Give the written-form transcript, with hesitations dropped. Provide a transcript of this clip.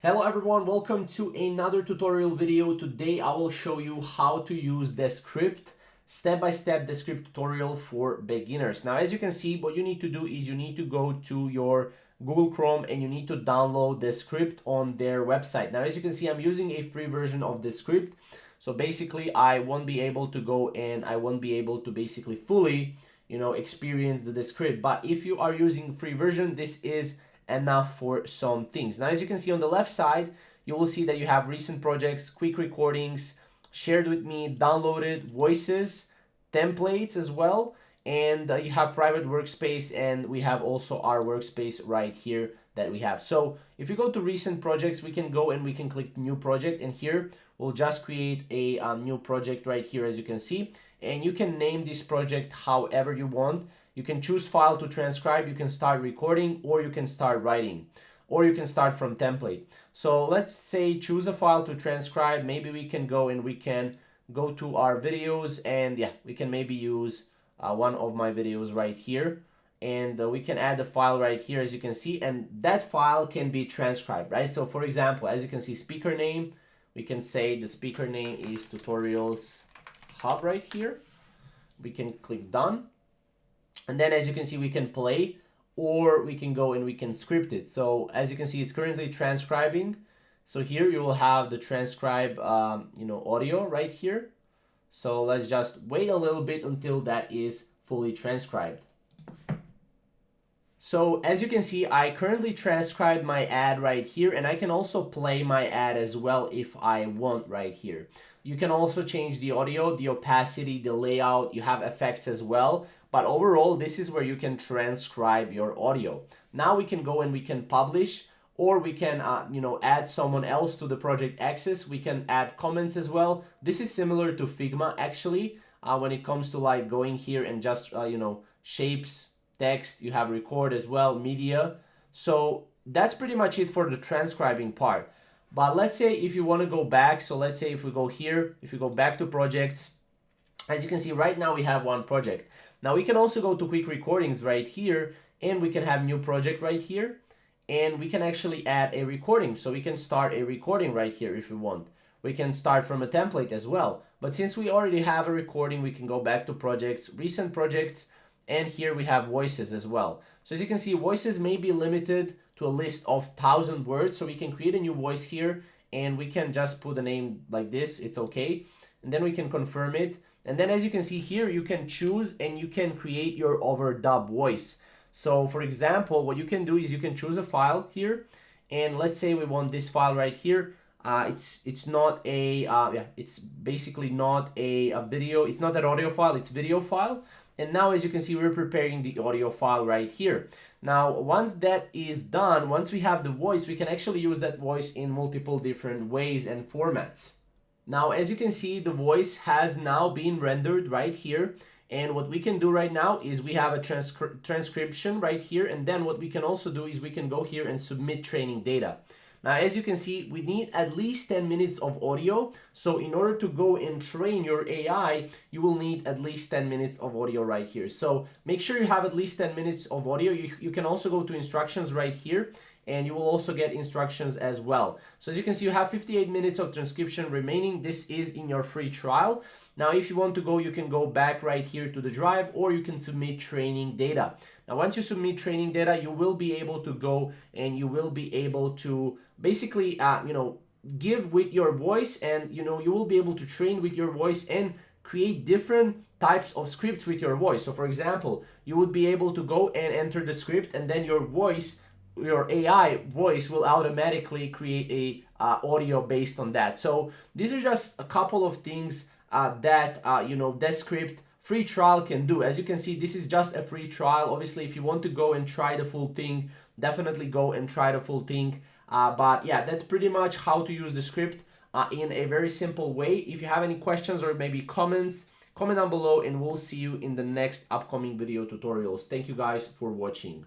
Hello everyone, welcome to another tutorial video. Today I will show you how to use Descript, step-by-step Descript tutorial for beginners. Now as you can see, what you need to do is you need to go to your Google Chrome and you need to download Descript on their website. Now as you can see, I'm using a free version of Descript. So basically I won't be able to go and I won't be able to basically fully, experience the Descript. But if you are using free version, this is enough for some things. Now, as you can see on the left side, you will see that you have recent projects, quick recordings, shared with me, downloaded, voices, templates as well, and you have private workspace, and we have also our workspace right here that we have. So if you go to recent projects, we can go and we can click new project, and here we'll just create a new project right here, as you can see, and you can name this project however you want. You can choose file to transcribe, you can start recording, or you can start writing, or you can start from template. So let's say choose a file to transcribe. Maybe we can go and we can go to our videos, and yeah, we can maybe use one of my videos right here, and we can add the file right here, as you can see, and that file can be transcribed, right? So for example, as you can see, speaker name, we can say the speaker name is Tutorials Hub right here. We can click done. And then as you can see, we can play, or we can go and we can script it. So as you can see, it's currently transcribing. So here you will have the transcribe, audio right here. So let's just wait a little bit until that is fully transcribed. So as you can see, I currently transcribed my ad right here, and I can also play my ad as well if I want right here. You can also change the audio, the opacity, the layout, you have effects as well. But overall, this is where you can transcribe your audio. Now we can go and we can publish, or we can, add someone else to the project access. We can add comments as well. This is similar to Figma actually, when it comes to like going here and just, shapes, text, you have record as well, media. So that's pretty much it for the transcribing part. But let's say if you want to go back, so let's say if we go here, if you go back to projects, as you can see right now we have one project. Now we can also go to quick recordings right here, and we can have new project right here, and we can actually add a recording. So we can start a recording right here if we want. We can start from a template as well. But since we already have a recording, we can go back to projects, recent projects, and here we have voices as well. So as you can see, voices may be limited to a list of 1,000 words. So we can create a new voice here, and we can just put a name like this, it's okay. And then we can confirm it. And then as you can see here, you can choose and you can create your overdub voice. So for example, what you can do is you can choose a file here, and let's say we want this file right here. It's not a it's basically not a video. It's not an audio file, it's video file. And now as you can see, we're preparing the audio file right here. Now once that is done, once we have the voice, we can actually use that voice in multiple different ways and formats. Now, as you can see, the voice has now been rendered right here. And what we can do right now is we have a transcription right here. And then what we can also do is we can go here and submit training data. Now, as you can see, we need at least 10 minutes of audio. So in order to go and train your AI, you will need at least 10 minutes of audio right here. So make sure you have at least 10 minutes of audio. You can also go to instructions right here, and you will also get instructions as well. So as you can see, you have 58 minutes of transcription remaining. This is in your free trial. Now, if you want to go, you can go back right here to the drive, or you can submit training data. Now, once you submit training data, you will be able to go and you will be able to basically, give with your voice, and, you will be able to train with your voice and create different types of scripts with your voice. So for example, you would be able to go and enter the script, and then your voice, your AI voice will automatically create a audio based on that. So these are just a couple of things that Descript free trial can do. As you can see, this is just a free trial. Obviously, if you want to go and try the full thing, definitely go and try the full thing. But yeah, that's pretty much how to use Descript in a very simple way. If you have any questions or maybe comments, comment down below, and we'll see you in the next upcoming video tutorials. Thank you guys for watching.